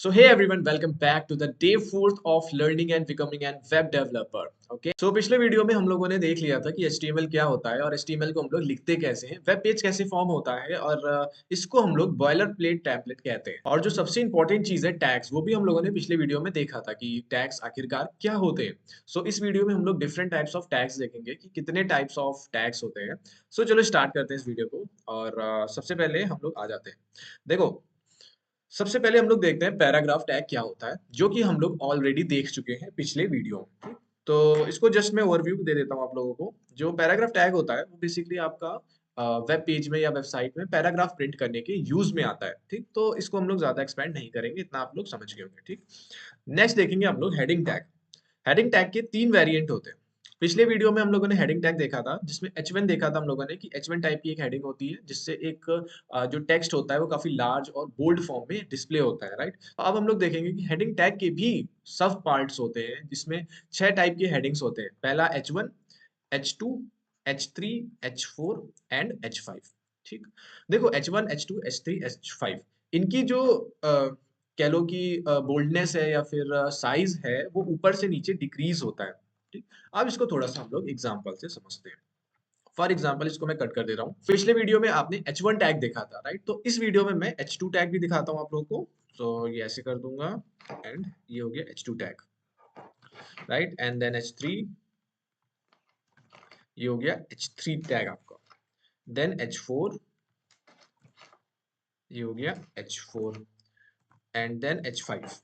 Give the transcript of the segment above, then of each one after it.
So hey everyone, welcome back to the day fourth of learning and becoming an web developer. Okay. So पिछले video में हम लोगों ने देख लिया था कि HTML क्या होता है और HTML को हम लोग लिखते कैसे हैं, वेब पेज कैसे फॉर्म होता है और इसको हम लोग बॉयलर प्लेट टेम्पलेट कहते हैं। और जो सबसे इंपॉर्टेंट चीज है टैग्स, वो भी हम लोगों ने पिछले वीडियो में देखा था कि टैग्स आखिरकार क्या होते हैं। सो इस वीडियो में हम लोग डिफरेंट टाइप्स ऑफ टैग्स देखेंगे कि कितने टाइप्स ऑफ टैग्स होते हैं। सो चलो स्टार्ट करते हैं इस वीडियो को और सबसे पहले हम लोग आ जाते हैं। देखो, सबसे पहले हम लोग देखते हैं पैराग्राफ टैग क्या होता है, जो कि हम लोग ऑलरेडी देख चुके हैं पिछले वीडियो में। ठीक? तो इसको जस्ट मैं ओवरव्यू दे देता हूँ आप लोगों को। जो पैराग्राफ टैग होता है वो बेसिकली आपका वेब पेज में या वेबसाइट में पैराग्राफ प्रिंट करने के यूज में आता है। ठीक, तो इसको हम लोग ज्यादा एक्सपेंड नहीं करेंगे, इतना आप लोग समझ गए होंगे। ठीक, नेक्स्ट देखेंगे हम लोग हेडिंग टैग। हेडिंग टैग के तीन वेरिएंट होते हैं। पिछले वीडियो में हम लोगों ने हेडिंग टैग देखा था, जिसमें H1 देखा था हम लोगों ने कि H1 टाइप की एक हेडिंग होती है, जिससे एक जो टेक्स्ट होता है वो काफी लार्ज और बोल्ड फॉर्म में डिस्प्ले होता है, राइट। अब हम लोग देखेंगे कि हेडिंग टैग के भी सब पार्ट्स होते हैं, जिसमें 6 टाइप के हेडिंग्स होते हैं। पहला H1, H2, H3, H4 and H5। ठीक, देखो H1, H2, H3, H5, इनकी जो कह लो कि बोल्डनेस है या फिर साइज है, वो ऊपर से नीचे डिक्रीज होता है। ठीक, अब इसको थोड़ा सा हम लोग एग्जांपल से समझते हैं। फॉर एग्जांपल इसको मैं कट कर दे रहा हूँ। पिछले वीडियो में आपने H1 टैग देखा था, राइट। तो इस वीडियो में मैं H2 टैग भी दिखाता हूँ आप लोगों को। तो ये ऐसे कर दूंगा एंड ये हो गया H2 tag, right. And then H3, ये हो गया H3 टैग आपका। देन H4, ये हो गया H4 एंड देन H5।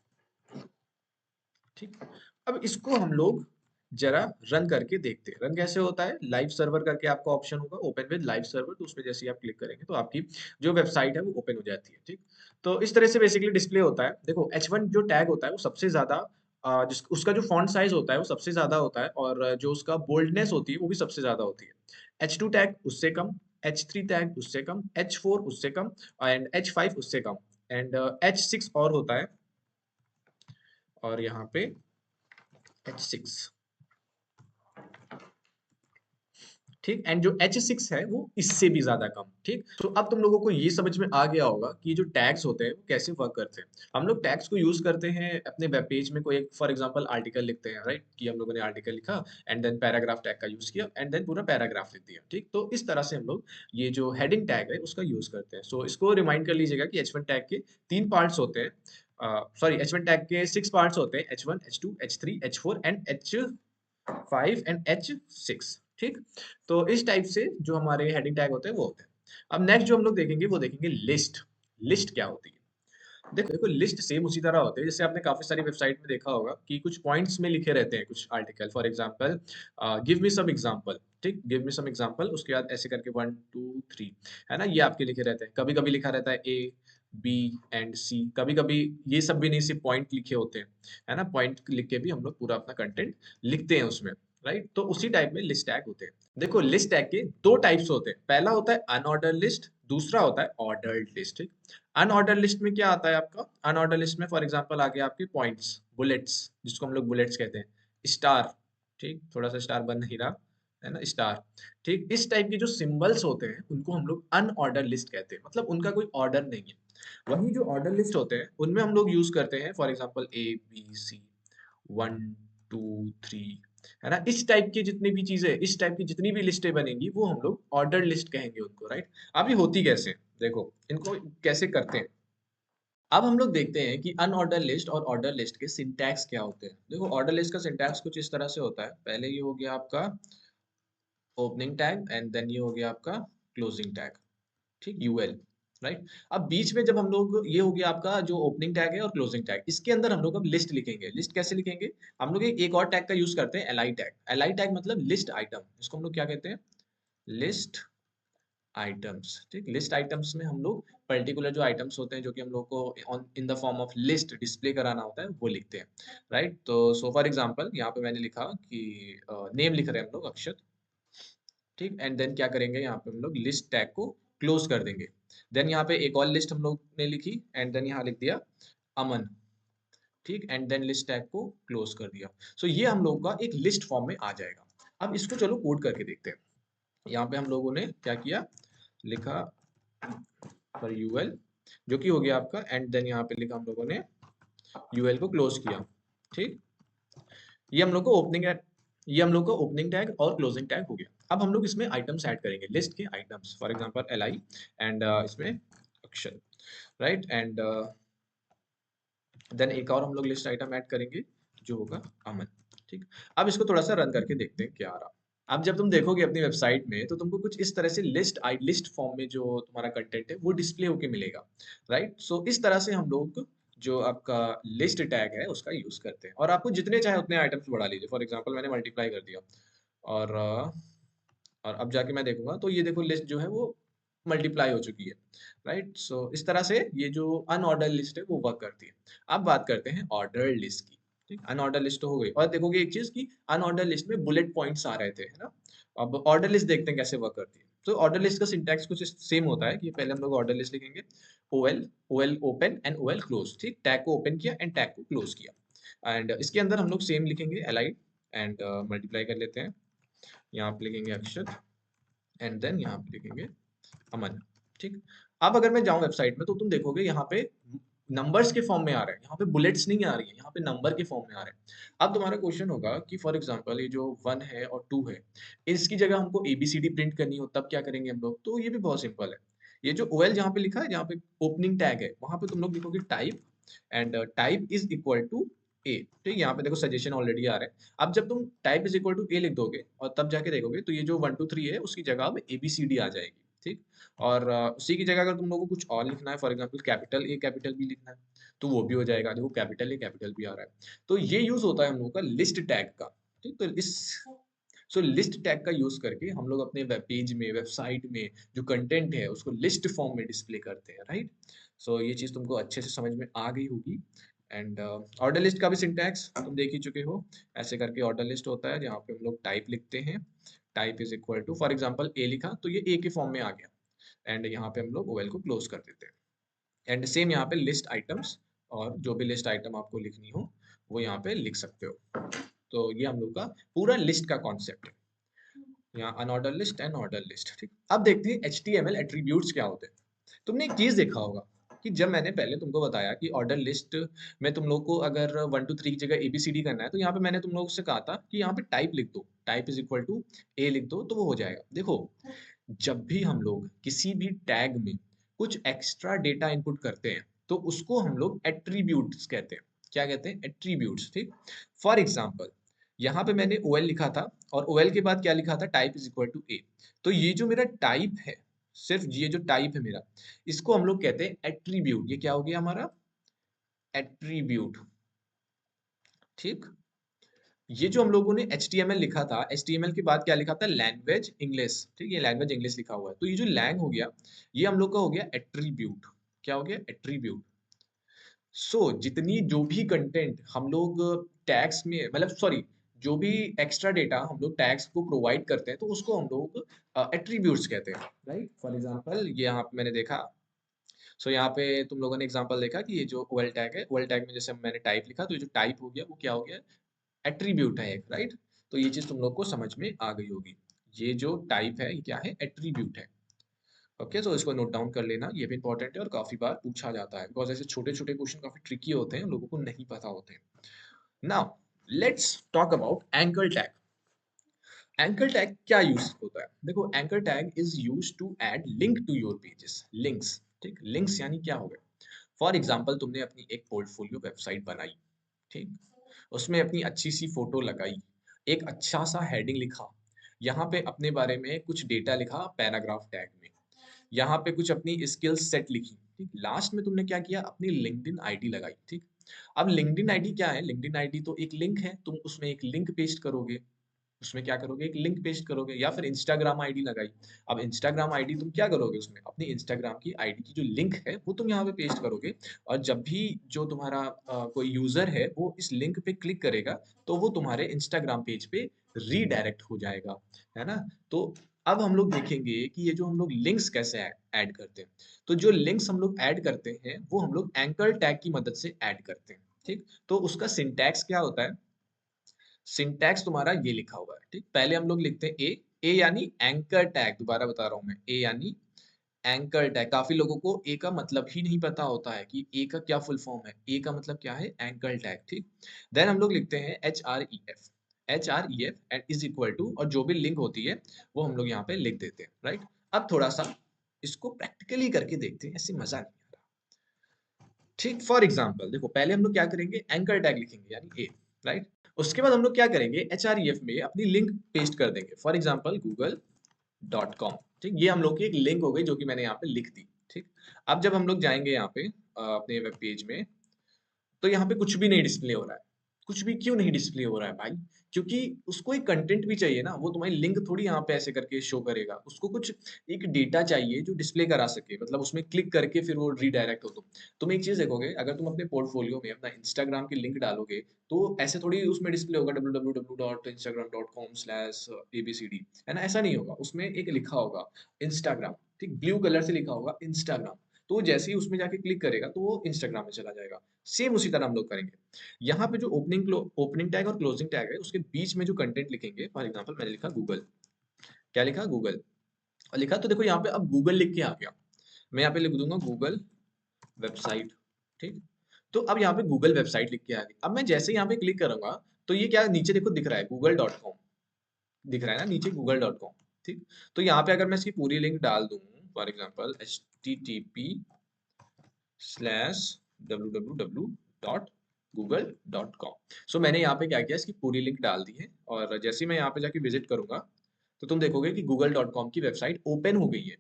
ठीक, अब इसको हम लोग जरा रन करके देखते हैं। रन कैसे होता है, लाइव सर्वर करके आपका ऑप्शन होगा, ओपन विद लाइव सर्वर। तो उसमें जैसे ही आप क्लिक करेंगे तो आपकी जो वेबसाइट है वो ओपन हो जाती है। ठीक, तो इस तरह से बेसिकली डिस्प्ले होता है। देखो H1 जो टैग होता है वो सबसे ज्यादा उसका जो फॉन्ट साइज होता है वो सबसे ज्यादा होता है, और जो उसका बोल्डनेस होती है वो भी सबसे ज्यादा होती है। H2 टैग उससे कम, H3 टैग उससे कम, H4 उससे कम एंड H5 उससे कम एंड H6 और होता है, और यहाँ पे H6। ठीक, एंड जो H6 है वो इससे भी ज्यादा कम। ठीक, तो अब तुम लोगों को ये समझ में आ गया होगा कि जो टैग्स होते हैं वो कैसे वर्क करते हैं। हम लोग टैग्स को यूज करते हैं अपने वेब पेज में। कोई फॉर एग्जांपल आर्टिकल लिखते हैं, राइट, कि हम लोगों ने आर्टिकल लिखा एंड देन पैराग्राफ टैग का यूज किया एंड देन पूरा पैराग्राफ लिख दिया। ठीक, तो इस तरह से हम लोग ये जो हेडिंग टैग है उसका यूज करते हैं। सो इसको रिमाइंड कर लीजिएगा कि H1 टैग के 3 पार्ट्स होते हैं। सॉरी, H1 टैग के 6 पार्ट्स होते हैं, H1, H2, H3, H4 and H5 and H6। ठीक, तो इस टाइप से जो हमारे हेडिंग टैग होते हैं वो होते हैं। अब नेक्स्ट जो हम लोग देखेंगे वो देखेंगे लिस्ट। लिस्ट क्या होती है? देखो देखो, लिस्ट सेम उसी तरह होते हैं जैसे आपने काफी सारी वेबसाइट में देखा होगा कि कुछ पॉइंट्स में लिखे रहते हैं कुछ article. For example, give me some example. ठीक, गिव मी सम एग्जांपल, उसके बाद ऐसे करके 1 2 3, है ना, ये आपके लिखे रहते हैं। कभी कभी लिखा रहता है ए बी एंड सी, कभी कभी ये सब भी नहीं, सिर्फ पॉइंट लिखे होते हैं, है ना। पॉइंट लिख के भी हम लोग पूरा अपना कंटेंट लिखते हैं उसमें, राइट। तो उसी टाइप में लिस्ट टैग होते हैं। देखो, लिस्ट टैग के 2 टाइप्स होते हैं। पहला होता है अनऑर्डर लिस्ट, दूसरा होता है ऑर्डर्ड लिस्ट। अनऑर्डर लिस्ट में क्या आता है आपका? अनऑर्डर लिस्ट में फॉर एग्जांपल आ गया आपके पॉइंट्स, बुलेट्स, जिसको हम लोग बुलेट्स कहते हैं, स्टार। ठीक, थोड़ा सा स्टार बन नहीं रहा, है ना, स्टार। ठीक, इस टाइप के जो सिंबल्स होते हैं उनको हम लोग अनऑर्डर लिस्ट कहते हैं, मतलब उनका कोई ऑर्डर नहीं है। वही जो ऑर्डर लिस्ट होते हैं उनमें हम लोग यूज करते हैं for example A B C, 1 2 3, है ना। इस टाइप की जितनी भी चीजें, इस टाइप की जितनी भी लिस्टें बनेंगी वो हम लोग ऑर्डर लिस्ट कहेंगे उनको, राइट। अब ये होती कैसे, देखो इनको कैसे करते हैं। अब हम लोग देखते हैं कि अनऑर्डर लिस्ट और ऑर्डर लिस्ट के सिंटैक्स क्या होते हैं। देखो, ऑर्डर लिस्ट का सिंटैक्स कुछ इस तरह से होता है। पहले ये हो गया आपका ओपनिंग टैग एंड देन ये हो गया आपका क्लोजिंग टैग। ठीक, यूएल, राइट। अब बीच में जब हम लोग, ये हो गया आपका जो ओपनिंग टैग है और क्लोजिंग टैग, इसके अंदर हम लोग अब लिस्ट लिखेंगे। लिस्ट कैसे लिखेंगे? हम लोग एक और टैग का यूज करते हैं, एलआई टैग। एलआई टैग मतलब लिस्ट आइटम, इसको हम लोग क्या कहते हैं? List items. ठीक, लिस्ट आइटम्स में हम लोग पर्टिकुलर जो आइटम्स होते हैं जो कि हम लोग को in the form of list display कराना होता है वो लिखते हैं, राइट। तो सो फॉर एग्जांपल यहाँ पे मैंने लिखा कि नेम लिख रहे हैं हम लोग, अक्षत। ठीक, एंड देन क्या करेंगे, यहाँ पे हम लोग लिस्ट टैग को क्लोज कर देंगे। देन यहाँ पे एक और लिस्ट हम लोग ने लिखी एंड देन यहाँ लिख दिया अमन। ठीक, एंड देन लिस्ट टैग को क्लोज कर दिया। सो ये हम लोग का एक लिस्ट फॉर्म में आ जाएगा। अब इसको चलो कोड करके देखते हैं। यहाँ पे हम लोगों ने क्या किया, लिखा फॉर यूएल, जो कि हो गया आपका, एंड देन यहाँ पे लिखा हम लोगों ने यूएल को क्लोज किया, ठीक। ये हम लोग को ओपनिंग ये हम लोग का ओपनिंग टैग और क्लोजिंग टैग हो गया। अब हम लोग इसमें आइटम्स ऐड करेंगे, लिस्ट के items, for example LI and इसमें अक्षर, राइट। एंड देन एक और हम लोग लिस्ट आइटम ऐड करेंगे जो होगा अमन, ठीक। अब इसको थोड़ा सा रन करके देखते हैं क्या आ रहा। अब जब तुम देखोगे अपनी वेबसाइट में तो तुमको कुछ इस तरह से लिस्ट फॉर्म में जो तुम्हारा कंटेंट है वो डिस्प्ले होके मिलेगा, राइट। सो इस तरह से हम लोग जो आपका लिस्ट टैग है उसका यूज करते हैं, और आपको जितने चाहे उतने आइटम्स बढ़ा लीजिए। फॉर एग्जांपल मैंने मल्टीप्लाई कर दिया, और और अब जाके मैं देखूंगा तो ये देखो लिस्ट जो है वो मल्टीप्लाई हो चुकी है, राइट। सो इस तरह से ये जो अनऑर्डर लिस्ट है वो वर्क करती है। अब बात करते हैं ऑर्डर लिस्ट की, ठीक। अनऑर्डर लिस्ट तो हो गई, और देखोगे एक चीज की अनऑर्डर लिस्ट में बुलेट पॉइंट्स आ रहे थे, है ना। अब ऑर्डर लिस्ट देखते हैं कैसे वर्क करती है। तो ऑर्डर लिस्ट का सिंटैक्स कुछ सेम होता है कि पहले हम लोग ऑर्डर लिस्ट लिखेंगे, OL OL open and OL close, ठीक। टैग को ओपन किया एंड टैग को क्लोज किया, एंड इसके अंदर हम लोग सेम लिखेंगे एलाइड एंड मल्टीप्लाई कर लेते हैं। यहाँ पे लिखेंगे अक्षर एंड देन यहाँ पे लिखेंगे अमन, ठीक। अब अगर मैं जाऊं वेबसाइट में तो तुम देखोगे यहाँ पे नंबर्स के फॉर्म में आ रहे हैं, यहाँ पे बुलेट्स नहीं आ रही है, यहाँ पे नंबर के फॉर्म में आ रहे हैं। अब तुम्हारा क्वेश्चन होगा कि फॉर एग्जांपल ये जो 1 है और 2 है, इसकी जगह हमको एबीसीडी प्रिंट करनी हो तब क्या करेंगे हम लोग। तो ये भी बहुत सिंपल है। ये जो ओएल जहाँ पे लिखा है, जहाँ पे ओपनिंग टैग है, वहां पे तुम लोग लिखोगे type and type is equal to A, ठीक। यहाँ पे देखो सजेशन ऑलरेडी आ रहा है। अब जब तुम टाइप इज इक्वल टू ए लिख दोगे और तब जाके देखोगे तो ये जो 1 2 3 है उसकी जगह अब एबीसीडी आ जाएगी, ठीक। और उसी की जगह अगर तुम लोगों को कुछ और लिखना है, for example capital A capital B लिखना है, तो वो भी हो जाएगा। देखो कैपिटल ए कैपिटल बी आ रहा है। तो ये यूज होता है हम लोगों का लिस्ट टैग का, ठीक। तो इस लिस्ट टैग का यूज करके हम लोग अपने वेब पेज में, वेबसाइट में जो कंटेंट है उसको लिस्ट फॉर्म में डिस्प्ले करते हैं, राइट। सो ये चीज तुमको अच्छे से समझ में आ गई होगी। एंड ऑर्डर लिस्ट का भी सिंटैक्स तुम देख ही चुके हो। ऐसे करके ऑर्डर लिस्ट होता है जहाँ पे हम लोग टाइप लिखते हैं, type is equal to, for example A लिखा तो ये ए के फॉर्म में आ गया, एंड यहाँ पे हम लोग ओवेल को क्लोज कर देते हैं। एंड सेम यहाँ पे लिस्ट आइटम्स, और जो भी लिस्ट आइटम आपको लिखनी हो वो यहाँ पे लिख सकते हो। तो ये हम लोग का पूरा लिस्ट का कॉन्सेप्ट है, यहाँ unordered list and order list, ठीक। अब देखते हैं एचटीएमएल एट्रीब्यूट्स क्या होते हैं। तुमने एक चीज देखा होगा कि जब मैंने पहले तुमको बताया कि ऑर्डर लिस्ट में तुम लोग को अगर 1 2 3 की जगह एबीसीडी करना है, तो यहाँ पे मैंने तुम लोगों से कहा था कि यहाँ पे टाइप लिख दो, टाइप इज इक्वल टू ए लिख दो तो वो हो जाएगा। देखो जब भी हम लोग किसी भी टैग में कुछ एक्स्ट्रा डेटा इनपुट करते हैं तो उसको हम लोग एट्रीब्यूट्स कहते हैं। क्या कहते हैं? एट्रीब्यूट्स, ठीक। फॉर एग्जाम्पल यहाँ पे मैंने ओएल लिखा था और ओएल के बाद क्या लिखा था? टाइप इज इक्वल टू ए। तो ये जो मेरा टाइप है, सिर्फ ये जो टाइप है मेरा, इसको हम लोग कहते हैं एट्रीब्यूट। ये क्या हो गया हमारा? एट्रीब्यूट, ठीक। ये जो हम लोगों ने HTML लिखा था, HTML के बाद क्या लिखा था? लैंग्वेज इंग्लिश, ठीक। ये लैंग्वेज इंग्लिश लिखा हुआ है, तो ये जो लैंग हो गया ये हम लोग का हो गया एट्रीब्यूट। क्या हो गया? एट्रीब्यूट। सो जितनी जो भी कंटेंट हम लोग टैग्स में, मतलब सॉरी, जो भी एक्स्ट्रा डेटा हम लोग टैग्स को प्रोवाइड करते हैं तो उसको हम लोग एट्रीब्यूट्स कहते हैं, राइट। फॉर एग्जांपल ये यहाँ पे मैंने देखा, सो यहाँ पे तुम लोगों ने एग्जांपल देखा कि ये जो ओएल टैग है, ओएल टैग में जैसे मैंने टाइप लिखा तो ये जो टाइप हो गया वो क्या हो गया? एट्रीब्यूट है एक, राइट। तो ये चीज तुम लोग को समझ में आ गई होगी। ये जो टाइप है ये क्या है? एट्रीब्यूट है। ओके, तो इसको नोट डाउन कर लेना, ये भी इंपॉर्टेंट है और काफी बार पूछा जाता है, बिकॉज ऐसे छोटे छोटे क्वेश्चन काफी ट्रिकी होते हैं, लोगों को नहीं पता होते हैं। Now let's talk about anchor tag. Anchor tag क्या यूज होता है? देखो anchor tag is use to add link to your pages, links, ठीक। लिंक्स यानी क्या हो गए? फॉर एग्जाम्पल तुमने अपनी एक पोर्टफोलियो वेबसाइट बनाई, ठीक। उसमें अपनी अच्छी सी फोटो लगाई, एक अच्छा सा हेडिंग लिखा, यहाँ पे अपने बारे में कुछ डेटा लिखा पैराग्राफ टैग में, यहाँ पे कुछ अपनी स्किल्स सेट लिखी, ठीक। लास्ट में तुमने क्या किया? अपनी लिंक्डइन आईडी लगाई, ठीक। अब लिंक्डइन आईडी क्या है? लिंक्डइन आईडी तो एक लिंक है, तुम उसमें एक लिंक पेस्ट करोगे, उसमें क्या करोगे? एक लिंक पेस्ट करोगे। या फिर इंस्टाग्राम आईडी लगाई, अब इंस्टाग्राम आईडी तुम क्या करोगे? उसमें अपनी इंस्टाग्राम की आईडी की जो लिंक है वो तुम यहाँ पे पेस्ट करोगे, और जब भी जो तुम्हारा कोई यूजर है वो इस लिंक पे क्लिक करेगा तो वो तुम्हारे इंस्टाग्राम पेज पे रीडायरेक्ट हो जाएगा, है ना। तो अब हम लोग देखेंगे कि ये जो हम लोग लिंक्स कैसे ऐड करते हैं। तो जो लिंक्स हम लोग ऐड करते हैं वो हम लोग एंकर टैग की मदद से ऐड करते हैं, ठीक। तो उसका सिंटैक्स क्या होता है? सिंटैक्स तुम्हारा ये लिखा हुआ है, ठीक। पहले हम लोग लिखते हैं ए, ए यानी एंकर टैग, दोबारा बता रहा हूं मैं, ए यानी एंकर टैग। काफी लोगों को ए का मतलब ही नहीं पता होता है कि ए का क्या फुल फॉर्म है। ए का मतलब क्या है? Anchor tag. ठीक। देन हम लोग लिखते हैं HREF and is equal to, और जो भी लिंक होती है वो हम लोग यहाँ पे लिख देते हैं। राइट। अब थोड़ा सा इसको प्रैक्टिकली करके देखते हैं, ऐसे मजा नहीं आ रहा। ठीक। फॉर एग्जाम्पल देखो, पहले हम लोग क्या करेंगे, एंकर टैग लिखेंगे यानी ए। राइट। उसके बाद हम लोग क्या करेंगे, HREF में अपनी लिंक पेस्ट कर देंगे। For example google.com। ठीक। ये हम लोग की एक लिंक हो गई जो कि मैंने यहाँ पे लिख दी। ठीक। अब जब हम लोग जाएंगे यहाँ पे अपने वेब पेज में, तो यहाँ पे कुछ भी नहीं डिस्प्ले हो रहा है। कुछ भी क्यों नहीं डिस्प्ले हो रहा है भाई? क्योंकि उसको एक कंटेंट भी चाहिए ना, वो तुम्हारी लिंक थोड़ी यहाँ पे ऐसे करके शो करेगा। उसको कुछ एक डेटा चाहिए जो डिस्प्ले करा सके, मतलब उसमें क्लिक करके फिर वो रीडायरेक्ट हो। तुम एक चीज देखोगे, अगर तुम अपने पोर्टफोलियो में अपना इंस्टाग्राम की लिंक डालोगे तो ऐसे थोड़ी उसमें डिस्प्ले होगा www.instagram.com/abcd, है ना? ऐसा नहीं होगा। उसमें एक लिखा होगा इंस्टाग्राम, ठीक, ब्लू कलर से लिखा होगा इंस्टाग्राम। तो वो जैसे ही उसमें जाके क्लिक करेगा तो वो इंस्टाग्राम में चला जाएगा। सेम उसी तरह हम लोग करेंगे। यहाँ पे जो ओपनिंग टैग और क्लोजिंग टैग है उसके बीच में जो कंटेंट लिखेंगे, फॉर एग्जांपल मैंने लिखा गूगल। क्या लिखा? गूगल। और लिखा तो देखो यहाँ पे अब गूगल लिख के आ गया। मैं यहाँ पे लिख दूंगा गूगल वेबसाइट। ठीक। तो अब यहाँ पे गूगल वेबसाइट लिख के आ गई। अब मैं जैसे यहाँ पे क्लिक करूंगा तो ये क्या नीचे देखो दिख रहा है, google.com दिख रहा है ना नीचे, google.com। ठीक। तो यहाँ पे अगर मैं इसकी पूरी लिंक डाल दूं, फॉर एग्जांपल http://www.google.com। सो मैंने यहाँ पे क्या किया, इसकी पूरी लिंक डाल दी है। और जैसे ही मैं यहाँ पे जाके विजिट करूंगा तो तुम देखोगे कि google.com की वेबसाइट ओपन हो गई है।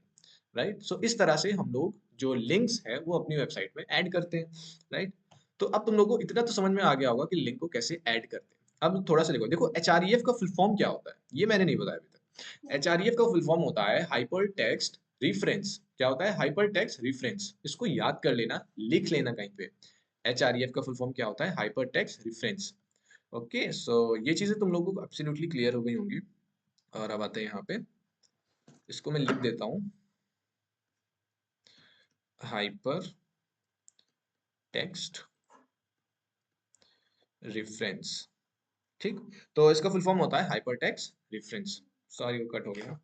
राइट। सो इस तरह से हम लोग जो लिंक्स है वो अपनी वेबसाइट में ऐड करते हैं। राइट। तो अब तुम लोगों को इतना तो समझ में आ गया होगा कि लिंक को कैसे ऐड करते हैं। अब थोड़ा सा देखो HREF का फुल फॉर्म क्या होता है, ये मैंने नहीं बताया अभी तक। HREF का फुल फॉर्म होता है हाइपर टेक्स्ट रिफरेंस। क्या होता है? Hyper text reference. इसको याद कर लेना, लिख लेना कहीं पे। HREF का फुल फॉर्म क्या होता है? Hyper text reference. ओके। सो ये चीजें तुम लोगों को एब्सोल्युटली क्लियर हो गई होंगी। और अब आते हैं यहाँ पे, इसको मैं लिख देता हूँ, हाइपर टेक्स्ट रेफरेंस। ठीक। तो इसका फुल फॉर्म होता है हाइपर टेक्स्ट रेफरेंस। सॉरी वो कट हो गया।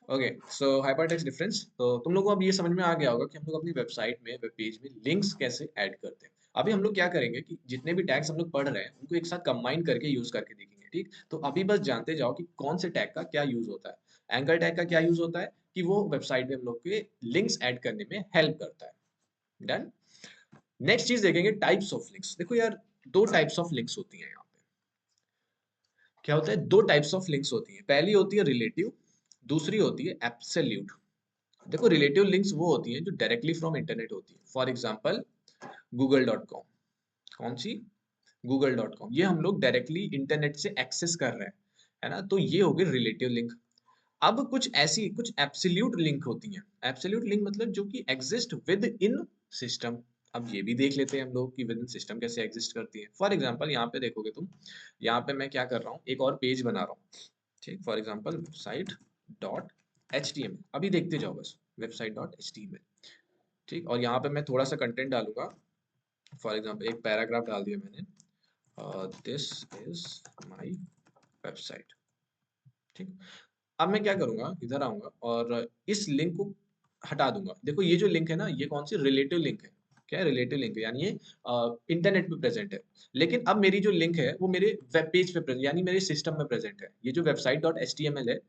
ओके। सो हाइपर टेक्स्ट रेफरेंस। तो तुम लोगों को अब ये समझ में आ गया होगा कि हम लोग अपनी वेबसाइट में, वेब पेज में लिंक्स कैसे ऐड करते हैं। अभी हम लोग क्या करेंगे कि जितने भी टैग्स हम लोग पढ़ रहे हैं उनको एक साथ कंबाइन करके यूज करके देखेंगे। ठीक। तो अभी बस जानते जाओ कि कौन से टैग का क्या यूज होता है। एंकर टैग का क्या यूज होता है कि वो वेबसाइट में हम लोग के लिंक्स ऐड करने में हेल्प करता है। डन। नेक्स्ट चीज देखेंगे, टाइप्स ऑफ लिंक्स। देखो यार, दो टाइप्स ऑफ लिंक्स होती हैं यहाँ पे। क्या होता है? दो टाइप्स ऑफ लिंक्स होती हैं। पहली होती है रिलेटिव, दूसरी होती है एब्सोल्यूट। देखो रिलेटिव लिंक्स वो होती हैं जो डायरेक्टली फ्रॉम इंटरनेट होती है। For example google.com। कौन सी? google.com। ये हम लोग डायरेक्टली इंटरनेट से एक्सेस कर रहे हैं, है ना? तो ये हो गई रिलेटिव लिंक। अब कुछ ऐसी कुछ एब्सोल्यूट लिंक होती हैं। एब्सोल्यूट लिंक मतलब जो कि एग्जिस्ट विद इन सिस्टम। अब ये भी देख लेते हैं हम लोग कि विद इन सिस्टम कैसे एग्जिस्ट करती है। फॉर एग्जांपल यहाँ पे देखोगे तुम, यहाँ पे मैं क्या कर रहा हूँ, एक और पेज बना रहा हूँ। ठीक। For example website.html। अभी देखते जाओ बस, website.html। ठीक। और यहाँ पे मैं थोड़ा सा कंटेंट डालूंगा। फॉर एग्जांपल एक पैराग्राफ डाल दिया मैंने, दिस इज माय वेबसाइट। ठीक। अब मैं क्या करूंगा, इधर आऊंगा और इस लिंक को हटा दूंगा। देखो ये जो लिंक है ना, ये कौन सी रिलेटिव लिंक है? क्या है? रिलेटिव लिंक है, यानी ये इंटरनेट पे प्रेजेंट है। लेकिन अब मेरी जो लिंक है वो मेरे वेब पेज पे प्रेजेंट, यानी मेरे सिस्टम में प्रेजेंट है। ये जो website.html है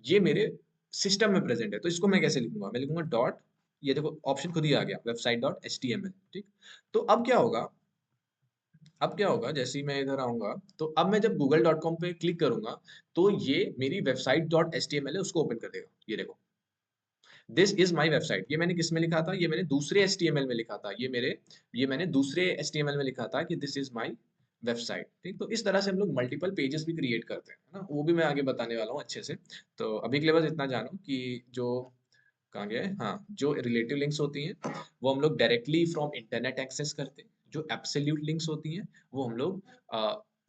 ये मेरे सिस्टम में प्रेजेंट है। तो इसको मैं कैसे लिखूंगा? मैं लिखूंगा डॉट, ये देखो ऑप्शन खुद ही आ गया, website.html। ठीक। तो अब क्या होगा, जैसे ही मैं इधर आऊंगा तो अब मैं जब google.com पे क्लिक करूंगा तो ये मेरी website.html है उसको ओपन कर देगा। ये देखो, दिस इज माय वेबसाइट। ये मैंने किस में लिखा था? ये मैंने दूसरे HTML में लिखा था। ये मैंने दूसरे HTML में लिखा था कि दिस इज माय वेबसाइट। ठीक। तो इस तरह से हम लोग मल्टीपल पेजेस भी क्रिएट करते हैं, है ना? वो भी मैं आगे बताने वाला हूँ अच्छे से। तो अभी के लिए बस इतना जानो कि जो कहाँ गया है, हाँ, जो रिलेटिव लिंक्स होती हैं वो हम लोग डायरेक्टली फ्रॉम इंटरनेट एक्सेस करते हैं। जो एब्सोल्यूट लिंक्स होती हैं वो हम लोग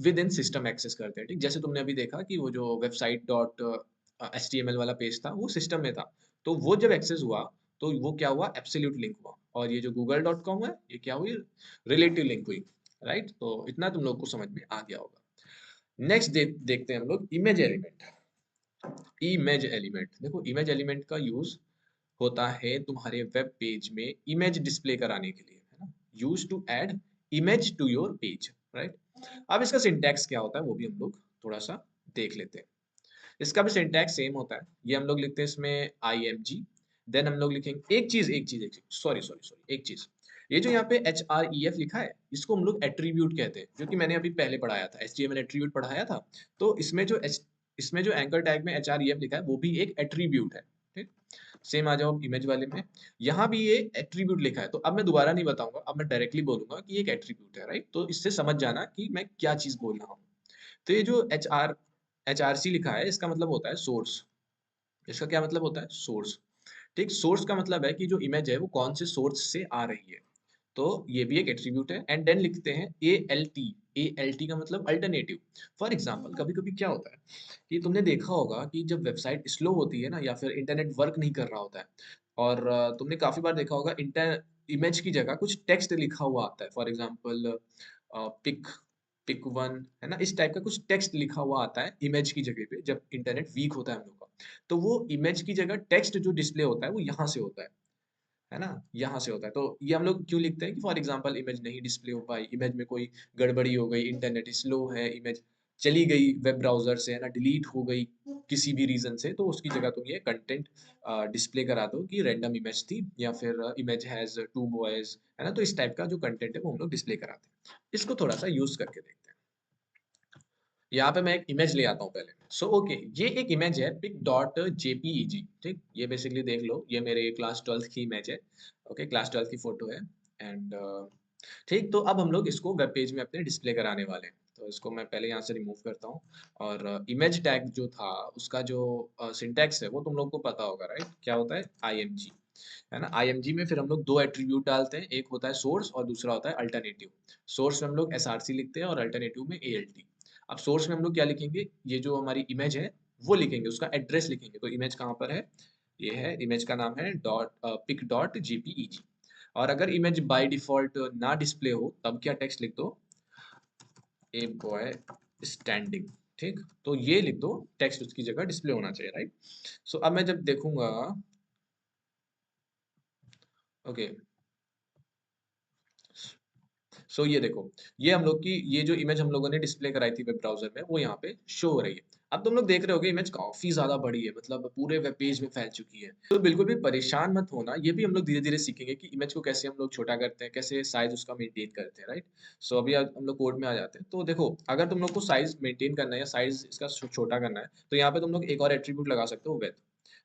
विद इन सिस्टम एक्सेस करते हैं। ठीक। जैसे तुमने अभी देखा कि वो जो website.html वाला पेज था वो सिस्टम में था, तो वो जब एक्सेस हुआ तो वो क्या हुआ? एब्सोल्यूट लिंक हुआ। और ये जो google.com है ये क्या हुई? रिलेटिव लिंक हुई। राइट। तो इतना तुम लोग को समझ में आ गया होगा। नेक्स्ट देखते हैं हम लोग इमेज एलिमेंट। इमेज एलिमेंट, देखो इमेज एलिमेंट का यूज होता है तुम्हारे वेब पेज में इमेज डिस्प्ले कराने के लिए, है ना। Use to add image to your page, right. अब इसका सिंटैक्स क्या होता है वो भी हम लोग थोड़ा सा देख लेते हैं। इसका भी सिंटैक्स सेम होता है। ये हम लोग लिखते हैं इसमें IMG, देन हम लोग लिखेंगे एक चीज, सॉरी सॉरी सॉरी, एक चीज, ये जो यहाँ पे HREF लिखा है इसको हम लोग एट्रीब्यूट कहते हैं, जो कि मैंने अभी पहले पढ़ाया था, HTML एट्रीब्यूट पढ़ाया था। तो इसमें जो एंकर टैग में HREF लिखा है वो भी एक एट्रीब्यूट है, ठीक। सेम आ जाओ इमेज वाले में, यहाँ भी ये एट्रीब्यूट लिखा है। तो अब मैं दोबारा नहीं बताऊंगा, अब मैं डायरेक्टली बोलूंगा कि ये एक एट्रीब्यूट है, राइट। तो इससे समझ जाना कि मैं क्या चीज बोल रहा हूँ। तो ये जो HRC लिखा है इसका मतलब होता है सोर्स। इसका क्या मतलब होता है? सोर्स, ठीक। सोर्स का मतलब है कि जो इमेज है वो कौन से सोर्स से आ रही है। तो ये भी एक एट्रीब्यूट है। एंड देन लिखते हैं ALT का मतलब अल्टरनेटिव। फॉर एग्जांपल कभी कभी क्या होता है कि तुमने देखा होगा कि जब वेबसाइट स्लो होती है ना, या फिर इंटरनेट वर्क नहीं कर रहा होता है, और तुमने काफी बार देखा होगा इंटर इमेज की जगह कुछ टेक्स्ट लिखा हुआ आता है। For example pic pic one, है ना, इस टाइप का कुछ टेक्स्ट लिखा हुआ आता है इमेज की जगह पे जब इंटरनेट वीक होता है हम लोग का। तो वो इमेज की जगह टेक्स्ट जो डिस्प्ले होता है वो यहाँ से होता है ना, यहाँ से होता है। तो ये हम लोग क्यों लिखते हैं कि फॉर एग्जांपल इमेज नहीं डिस्प्ले हो पाई, इमेज में कोई गड़बड़ी हो गई, इंटरनेट स्लो है, इमेज चली गई वेब ब्राउजर से, है ना, डिलीट हो गई किसी भी रीजन से, तो उसकी जगह तुम ये कंटेंट डिस्प्ले करा दो कि रैंडम इमेज थी, या फिर इमेज हैज टू बॉयज, है ना। तो इस टाइप का जो कंटेंट है वो हम लोग डिस्प्ले कराते हैं। इसको थोड़ा सा यूज करके देखते हैं। यहाँ पे मैं एक इमेज ले आता हूँ पहले। सो ओके, ये एक इमेज है pic.jpeg, ठीक। ये बेसिकली देख लो, ये मेरे क्लास 12th की इमेज है। ओके, क्लास 12th की फोटो है। एंड ठीक, तो अब हम लोग इसको वेब पेज में अपने डिस्प्ले कराने वाले हैं। तो इसको मैं पहले यहाँ से रिमूव करता हूँ। और इमेज टैग जो था उसका जो सिंटैक्स है वो तुम लोग को पता होगा, राइट। क्या होता है? IMG, है ना। IMG में फिर हम लोग दो एट्रीब्यूट डालते हैं, एक होता है सोर्स और दूसरा होता है अल्टरनेटिव। सोर्स में हम लोग SRC लिखते हैं और अल्टरनेटिव में ALT। अब सोर्स में हम लोग क्या लिखेंगे? ये जो हमारी इमेज है वो लिखेंगे, उसका एड्रेस लिखेंगे। तो इमेज कहाँ पर है? ये है, इमेज का नाम है pic.jpeg। और अगर इमेज बाय डिफॉल्ट ना डिस्प्ले हो तब क्या टेक्स्ट लिख दो? ए बॉय स्टैंडिंग, ठीक। तो ये लिख दो, टेक्स्ट उसकी जगह डिस्प्ले होना चाहिए, राइट। सो अब मैं जब देखूंगा, ओके, सो ये देखो, ये हम लोग की ये जो इमेज हम लोगों ने डिस्प्ले कराई थी वेब ब्राउजर में वो यहाँ पे शो हो रही है। अब तुम लोग देख रहे होगे इमेज काफी ज्यादा बड़ी है, मतलब पूरे वेब पेज में फैल चुकी है। तो बिल्कुल भी परेशान मत होना, ये भी हम लोग धीरे धीरे सीखेंगे कि इमेज को कैसे हम लोग छोटा करते हैं, कैसे साइज उसका मेंटेन करते हैं, राइट। सो अभी हम लोग कोड में आ जाते हैं। तो देखो, अगर तुम लोग को साइज मेंटेन करना है या साइज इसका छोटा करना है, तो यहाँ पे तुम लोग एक और एट्रीब्यूट लगा सकते हो, वेथ।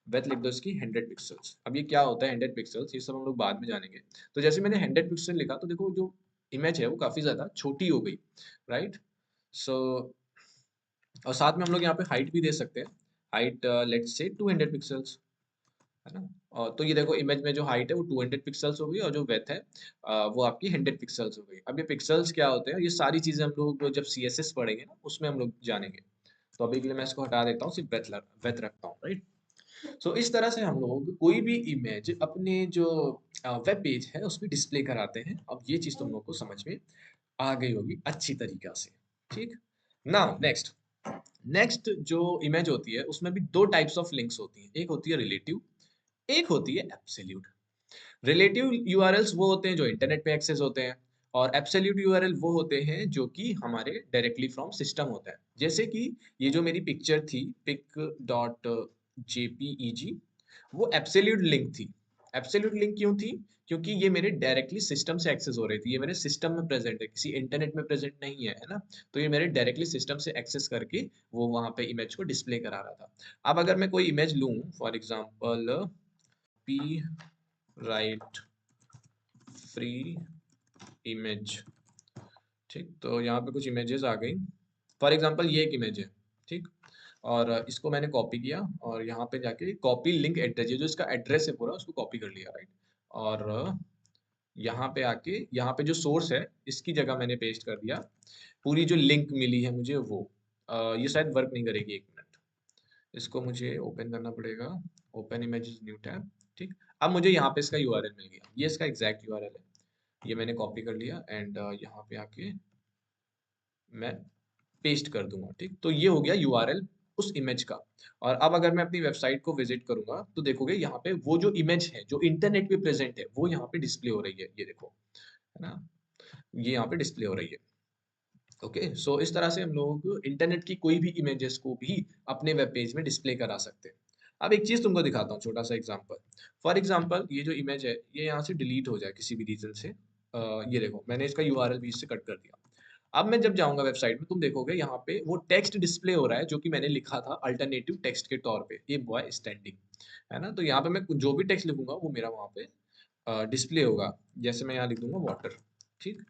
वेथ लिख दो इसकी 100 पिक्सल्स। अब ये क्या होता है 100 पिक्सल्स, ये सब हम लोग बाद में जानेंगे। तो जैसे मैंने 100 पिक्सल लिखा तो देखो जो इमेज है वो काफी ज्यादा छोटी हो गई, राइट। सो और साथ में हम लोग यहाँ पे हाइट भी दे सकते हैं। हाइट लेट्स से 200 पिक्सल्स, है ना। और तो ये देखो इमेज में जो हाइट है वो 200 पिक्सल्स हो गई, और जो वेथ है वो आपकी 100 पिक्सल्स हो गई। अब ये पिक्सल्स क्या होते हैं, ये सारी चीजें हम लोग जब CSS पढ़ेंगे ना उसमें हम लोग जानेंगे। तो अभी के लिए मैं इसको हटा देता हूँ, सिर्फ वेथ रखता हूँ, राइट। सो इस तरह से हम लोग कोई भी इमेज अपने जो वेब पेज है उसमें डिस्प्ले कराते हैं। अब ये चीज तुम लोग को समझ में आ गई होगी अच्छी तरीका से, ठीक। नाउ नेक्स्ट, जो इमेज होती है उसमें भी दो टाइप्स ऑफ लिंक्स होती हैं, एक होती है रिलेटिव, एक होती है एब्सोल्यूट। रिलेटिव यूआरएल्स वो होते हैं जो इंटरनेट पे एक्सेस होते हैं, और एब्सोल्यूट यूआरएल वो होते हैं जो कि हमारे डायरेक्टली फ्रॉम सिस्टम होता है। जैसे कि ये जो मेरी पिक्चर थी pic.jpeg, वो एब्सोल्यूट लिंक थी। एब्सोल्यूट लिंक क्यों थी? क्योंकि ये मेरे डायरेक्टली सिस्टम से एक्सेस हो रही थी, ये मेरे सिस्टम में प्रेजेंट है, किसी इंटरनेट में प्रेजेंट नहीं है ना। तो ये मेरे डायरेक्टली सिस्टम से एक्सेस करके वो वहां पे इमेज को डिस्प्ले करा रहा था। अब अगर मैं कोई इमेज लूं, for example P right free image, ठीक। तो यहाँ पे कुछ इमेजेस आ गई। फॉर एग्जांपल ये एक इमेज है, ठीक। और इसको मैंने कॉपी किया और यहाँ पे जाके कॉपी लिंक एड्रेस, ये जो इसका एड्रेस है पूरा उसको कॉपी कर लिया, राइट। और यहाँ पे आके यहाँ पे जो सोर्स है इसकी जगह मैंने पेस्ट कर दिया पूरी जो लिंक मिली है मुझे वो। ये शायद वर्क नहीं करेगी, एक मिनट, इसको मुझे ओपन करना पड़ेगा। ओपन इमेजेस न्यू टैब, ठीक। अब मुझे यहाँ पे इसका यूआरएल मिल गया, ये इसका एग्जैक्ट यूआरएल है। ये मैंने कॉपी कर लिया एंड यहाँ पे आके मैं पेस्ट कर दूंगा, ठीक। तो ये हो गया यूआरएल उस इमेज का। और अब अगर मैं अपनी वेबसाइट को विजिट करूंगा तो देखोगे यहाँ पे वो जो इमेज है जो इंटरनेट पे प्रेजेंट है वो यहाँ पे डिस्प्ले हो रही है, ये देखो, है ना, ये यहाँ पे डिस्प्ले हो रही है। ओके, सो इस तरह से हम लोग इंटरनेट की कोई भी इमेजेस को भी अपने वेब पेज में डिस्प्ले करा सकते हैं। अब एक चीज तुमको दिखाता हूँ, छोटा सा एग्जांपल। फॉर एग्जांपल ये जो इमेज है ये यहाँ से डिलीट हो जाए किसी भी रीजन से, ये देखो मैंने इसका यूआरएल भी इससे कट कर दिया। अब मैं जब जाऊंगा वेबसाइट में तुम देखोगे यहाँ पे वो टेक्स्ट डिस्प्ले हो रहा है जो कि मैंने लिखा था अल्टरनेटिव टेक्स्ट के तौर पे, ये बॉय स्टैंडिंग, है ना। तो यहाँ पे मैं जो भी टेक्स्ट लिखूंगा वो मेरा वहाँ पे डिस्प्ले होगा। जैसे मैं यहाँ लिख दूंगा वाटर, ठीक,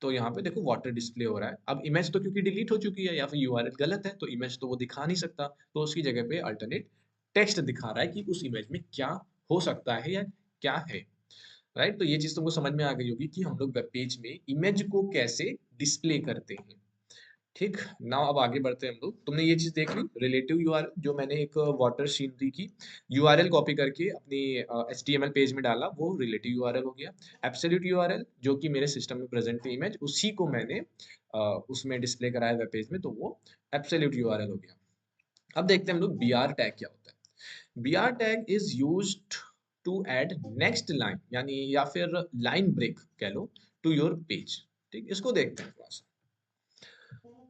तो यहाँ पे देखो वाटर डिस्प्ले हो रहा है। अब इमेज तो क्योंकि डिलीट हो चुकी है या फिर यूआरएल गलत है तो इमेज तो वो दिखा नहीं सकता, तो उसकी जगह पे अल्टरनेट टेक्स्ट दिखा रहा है कि उस इमेज में क्या हो सकता है या क्या है, राइट। तो ये चीज तुमको समझ में आ गई होगी कि हम लोग वेब पेज में इमेज को कैसे डिस्प्ले करते हैं। ठीक, नाउ अब आगे बढ़ते हैं हम लोग। तुमने ये चीज देख ली रिलेटिव यूआरएल, जो मैंने एक वाटर सीनरी की यूआरएल कॉपी करके अपनी एचटीएमएल पेज में डाला, वो रिलेटिव यूआरएल हो गया। एब्सोल्यूट यूआरएल जो कि मेरे सिस्टम में प्रेजेंट थी इमेज, उसी को मैंने उसमें डिस्प्ले कराया वेब पेज में, तो वो एब्सोल्यूट यूआरएल हो गया। अब देखते हैं हम लोग बीआर टैग क्या होता है। BR tag is used to add next line, यानी या फिर लाइन ब्रेक कह लो, टू योर पेज। ठीक, इसको देखते हैं थोड़ा सा।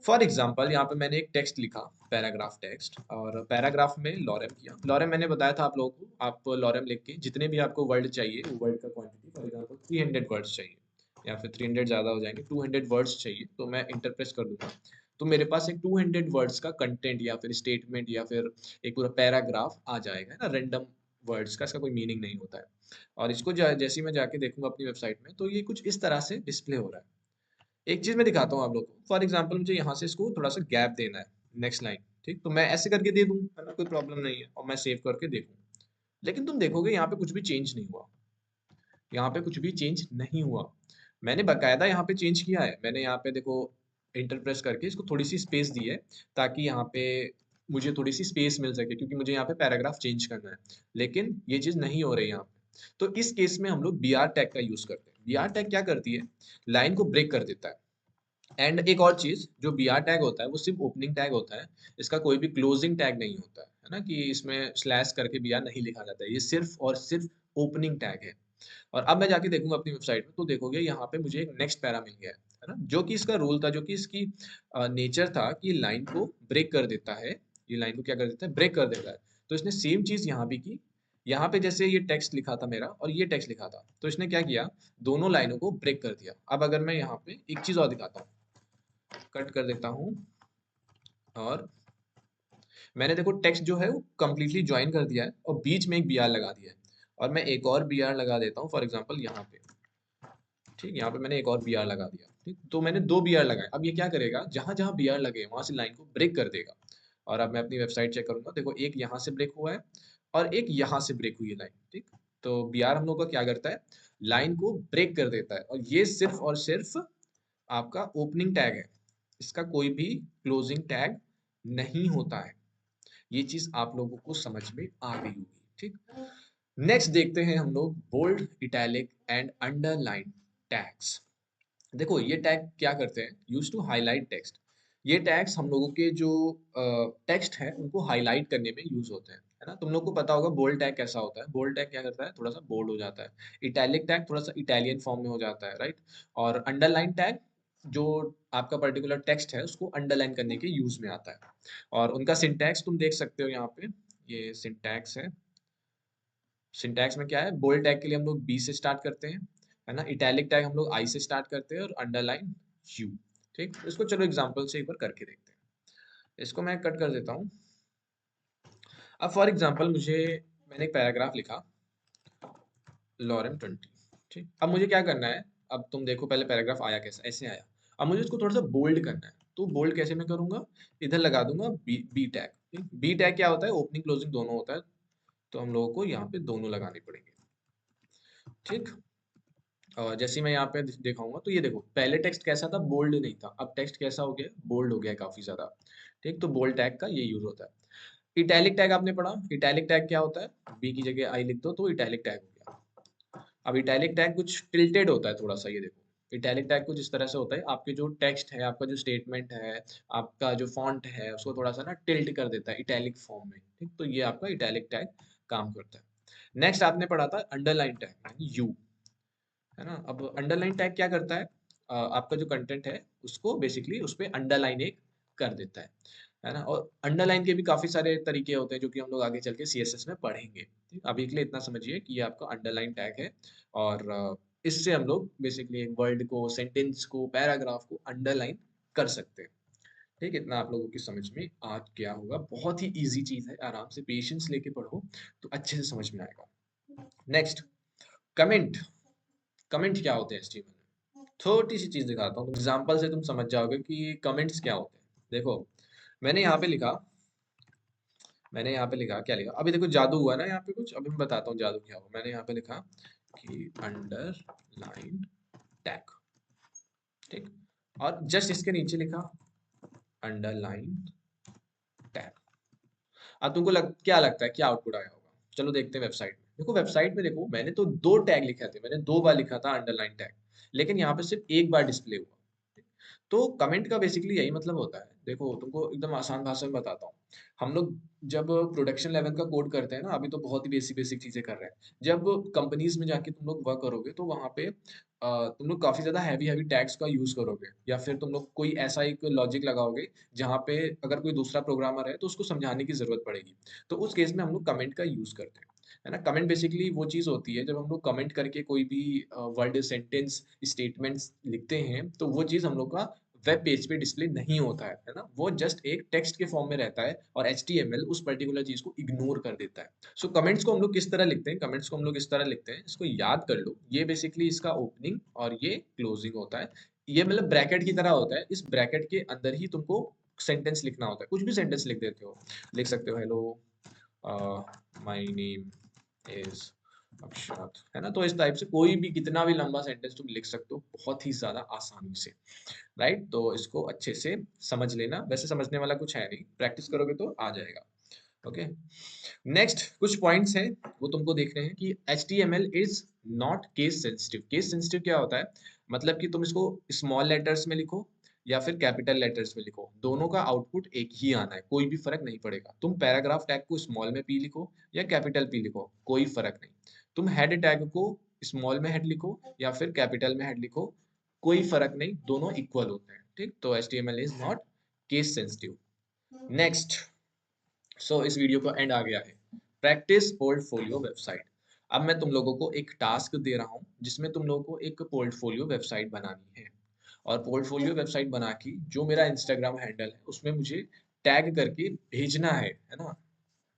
फॉर एग्जाम्पल यहाँ पे मैंने एक टेक्स्ट लिखा, पैराग्राफ टेक्स्ट, और पैराग्राफ में लॉरेम किया। लॉरेम मैंने बताया था आप लोगों को, आप लॉरेम लिख के जितने भी आपको वर्ड चाहिए वो वर्ड का क्वांटिटी, फॉर एग्जाम्पल 300 वर्ड्स चाहिए या फिर 300 ज़्यादा हो जाएंगे, 200 वर्ड्स चाहिए, तो मैं इंटरप्रेस कर दूंगा। तो मेरे पास एक 200 वर्ड्स का कंटेंट या फिर स्टेटमेंट या फिर एक पूरा पैराग्राफ आ जाएगा, है ना, रैंडम वर्ड्स का, इसका कोई मीनिंग नहीं होता है। और इसको जैसे ही मैं जाके देखूंगा अपनी वेबसाइट में तो ये कुछ इस तरह से डिस्प्ले हो रहा है। एक चीज मैं दिखाता हूँ आप लोग को। फॉर एग्जाम्पल मुझे यहाँ से इसको थोड़ा सा गैप देना है, नेक्स्ट लाइन, ठीक, तो मैं ऐसे करके दे दूँ, है ना, कोई प्रॉब्लम नहीं है, और मैं सेव करके देखूँ। लेकिन तुम देखोगे यहाँ पे कुछ भी चेंज नहीं हुआ, यहाँ पे कुछ भी चेंज नहीं हुआ। मैंने बकायदा यहाँ पे चेंज किया है, मैंने यहाँ पे देखो इंटर प्रेस करके इसको थोड़ी सी स्पेस दी है, ताकि यहाँ पे मुझे थोड़ी सी स्पेस मिल सके, क्योंकि मुझे यहाँ पे पैराग्राफ चेंज करना है। लेकिन ये चीज नहीं हो रही यहाँ पे, तो इस केस में हम लोग बी आर टैग का यूज करते हैं। बी आर टैग क्या करती है, लाइन को ब्रेक कर देता है। एंड एक और चीज, जो बी आर टैग होता है वो सिर्फ ओपनिंग टैग होता है, इसका कोई भी क्लोजिंग टैग नहीं होता है ना, कि इसमें स्लैश करके बी आर नहीं लिखा जाता है, ये सिर्फ और सिर्फ ओपनिंग टैग है। और अब मैं जाके देखूंगा अपनी वेबसाइट में तो देखोगे यहाँ पे मुझे एक नेक्स्ट पैरा मिल गया है ना, जो कि इसका रूल था, जो कि इसकी नेचर था कि लाइन को ब्रेक कर देता है। ये लाइन को क्या कर देता है, ब्रेक कर देता है। तो इसने सेम चीज यहाँ भी की। यहाँ पे जैसे ये टेक्स्ट लिखा था मेरा और ये टेक्स्ट लिखा था, तो इसने क्या किया, दोनों लाइनों को ब्रेक कर दिया। अब अगर मैं यहाँ पे एक चीज और दिखाता हूँ, कट कर देता हूँ, और मैंने देखो टेक्स्ट जो है वो कंप्लीटली ज्वाइन कर दिया है और बीच में एक बी आर लगा दिया है। और मैं एक और बी आर लगा देता हूँ, फॉर एग्जाम्पल यहाँ पे, ठीक, यहाँ पे मैंने एक और बी आर लगा दिया, ठीक, तो मैंने दो बी आर लगाए। अब ये क्या करेगा, जहां जहां बी आर लगे वहां से लाइन को ब्रेक कर देगा। और अब मैं अपनी वेबसाइट चेक करूंगा, देखो एक यहाँ से ब्रेक हुआ है और एक यहाँ से ब्रेक हुई है लाइन, ठीक। तो बी आर हम लोग का क्या करता है, लाइन को ब्रेक कर देता है, और ये सिर्फ और सिर्फ आपका ओपनिंग टैग है, इसका कोई भी क्लोजिंग टैग नहीं होता है। ये चीज आप लोगों को समझ में आ गई होगी, ठीक। नेक्स्ट देखते हैं हम लोग bold, italic and underline tags. देखो ये टैग क्या करते हैं, यूज टू हाईलाइट टेक्स्ट। ये टैग्स हम लोगों के जो टेक्स्ट है उनको हाईलाइट करने में यूज होते हैं, है ना। तुम लोग को पता होगा बोल्ड टैग कैसा होता है, बोल्ड टैग क्या करता है, थोड़ा सा बोल्ड हो जाता है। इटैलिक टैग थोड़ा सा इटालियन फॉर्म में हो जाता है, राइट। और अंडरलाइन टैग जो आपका पर्टिकुलर टेक्स्ट है उसको अंडरलाइन करने के यूज में आता है। और उनका सिंटैक्स तुम देख सकते हो यहाँ पे, ये सिंटैक्स है। सिंटैक्स में क्या है, बोल्ड टैग के लिए हम लोग बी से स्टार्ट करते हैं, है ना। इटैलिक टैग हम लोग आई से स्टार्ट करते हैं और अंडरलाइन यू, ठीक। इसको चलो एग्जांपल से एक बार करके देखते हैं। इसको मैं कट कर देता हूँ। अब फॉर एग्जांपल मुझे, मैंने एक पैराग्राफ लिखा, लॉरेम 20, ठीक। अब मुझे क्या करना है, अब तुम देखो पहले पैराग्राफ आया कैसा, ऐसे आया। अब मुझे इसको थोड़ा सा बोल्ड करना है, तो बोल्ड कैसे मैं करूंगा, इधर लगा दूंगा बी टैग, ठीक। बी टैग क्या होता है, ओपनिंग क्लोजिंग दोनों होता है, तो हम लोगों को यहाँ पे दोनों लगाने पड़ेंगे, ठीक। और जैसे ही मैं यहाँ पे दिखाऊंगा तो ये देखो पहले टेक्स्ट कैसा था, बोल्ड नहीं था, अब टेक्स्ट कैसा हो गया, बोल्ड हो गया काफी ज्यादा, ठीक। तो बोल्ड टैग का ये यूज होता है। इटैलिक टैग आपने पढ़ा, इटैलिक टैग क्या होता है, बी की जगह आई लिख दो तो इटैलिक टैग हो गया। अब इटैलिक टैग कुछ टिल्टेड होता है थोड़ा सा, ये देखो, इटैलिक टैग कुछ इस तरह से होता है, आपके जो टेक्स्ट है, आपका जो स्टेटमेंट है, आपका जो फॉन्ट है, उसको थोड़ा सा ना टिल्ट कर देता है इटैलिक फॉर्म में, ठीक। तो ये आपका इटैलिक टैग काम करता है। नेक्स्ट आपने पढ़ा था अंडरलाइन टैग, यानी यू, है ना। अब अंडरलाइन टैग क्या करता है, आपका जो कंटेंट है उसको बेसिकली उस पे अंडरलाइन एक कर देता है ना। और अंडरलाइन के भी काफी सारे तरीके होते हैं जो कि हम लोग आगे चल के सीएसएस में पढ़ेंगे, ठीक। अभी के लिए इतना समझिए कि ये आपका अंडरलाइन टैग है, और इससे हम लोग बेसिकली एक वर्ड को, सेंटेंस को, पैराग्राफ को अंडरलाइन कर सकते हैं, ठीक। इतना आप लोगों की समझ में आ गया होगा। बहुत ही इजी चीज है, आराम से पेशेंस लेके पढ़ो तो अच्छे से समझ में आएगा। Next, comment. कमेंट क्या होते हैं एचटीएमएल में? छोटी सी चीज दिखाता हूँ, एग्जांपल से तुम समझ जाओगे कि कमेंट्स क्या होते हैं। देखो, मैंने यहाँ पे लिखा, क्या लिखा, अभी देखो जादू हुआ ना यहाँ पे कुछ, अभी मैं बताता हूँ जादू क्या हुआ। मैंने यहाँ पे लिखा कि अंडरलाइन टैग, ठीक। और जस्ट इसके नीचे लिखा अंडरलाइन टैग। अब तुमको क्या लगता है क्या आउटपुट आया होगा? चलो देखते हैं वेबसाइट में। देखो वेबसाइट में, देखो मैंने तो दो टैग लिखे थे, मैंने दो बार लिखा था अंडरलाइन टैग, लेकिन यहाँ पे सिर्फ एक बार डिस्प्ले हुआ। तो कमेंट का बेसिकली यही मतलब होता है। देखो तुमको एकदम आसान भाषा में बताता हूँ। हम लोग जब प्रोडक्शन लेवल का कोड करते हैं ना, अभी तो बहुत ही बेसिक बेसिक चीजें कर रहे हैं। जब कंपनीज में जाके तुम लोग वर्क करोगे तो वहां पे तुम लोग काफी ज्यादा हैवी हैवी टैग्स का यूज करोगे, या फिर तुम लोग कोई ऐसा एक लॉजिक लगाओगे जहाँ पे अगर कोई दूसरा प्रोग्रामर है तो उसको समझाने की जरूरत पड़ेगी। तो उस केस में हम लोग कमेंट का यूज करते हैं, है ना। कमेंट बेसिकली वो चीज होती है जब हम लोग कमेंट करके कोई भी वर्ड, सेंटेंस, स्टेटमेंट्स लिखते हैं, तो वो चीज हम लोग का वेब पेज पे डिस्प्ले नहीं होता है ना। वो जस्ट एक टेक्स्ट के फॉर्म में रहता है और एचटीएमएल उस पर्टिकुलर चीज को इग्नोर कर देता है। सो कमेंट्स को हम लोग किस तरह लिखते हैं? कमेंट्स को हम लोग इस तरह लिखते हैं, इसको याद कर लो। ये बेसिकली इसका ओपनिंग और ये क्लोजिंग होता है। ये मतलब ब्रैकेट की तरह होता है, इस ब्रैकेट के अंदर ही तुमको सेंटेंस लिखना होता है। कुछ भी सेंटेंस लिख देते हो, लिख सकते हो हेलो माय नेम इज अक्षत, है ना। तो इस टाइप से कोई भी कितना भी लंबा सेंटेंस तुम लिख सकते हो बहुत ही ज्यादा आसानी से, राइट। तो इसको अच्छे से समझ लेना, वैसे समझने वाला कुछ है नहीं, प्रैक्टिस करोगे तो आ जाएगा। ओके, नेक्स्ट कुछ पॉइंट्स हैं वो तुमको देखने हैं कि HTML is not case sensitive. Case sensitive क्या होता है? मतलब कि तुम इसको स्मॉल लेटर्स में लिखो या फिर कैपिटल लेटर्स में लिखो, दोनों का आउटपुट एक ही आना है, कोई भी फर्क नहीं पड़ेगा। तुम पैराग्राफ टैग को स्मॉल में पी लिखो या कैपिटल पी लिखो, कोई फर्क नहीं। तुम हेड टैग को स्मॉल में हेड लिखो या फिर कैपिटल में हेड लिखो, कोई फर्क नहीं, दोनों इक्वल होते हैं, ठीक। तो HTML is not case sensitive. Next, इस वीडियो का एंड आ गया है। Practice portfolio website. अब मैं तुम लोगों को एक टास्क दे रहा हूँ जिसमें तुम लोगों को एक पोर्टफोलियो वेबसाइट बनानी है, और पोर्टफोलियो वेबसाइट बना के जो मेरा इंस्टाग्राम हैंडल है उसमें मुझे टैग करके भेजना है ना।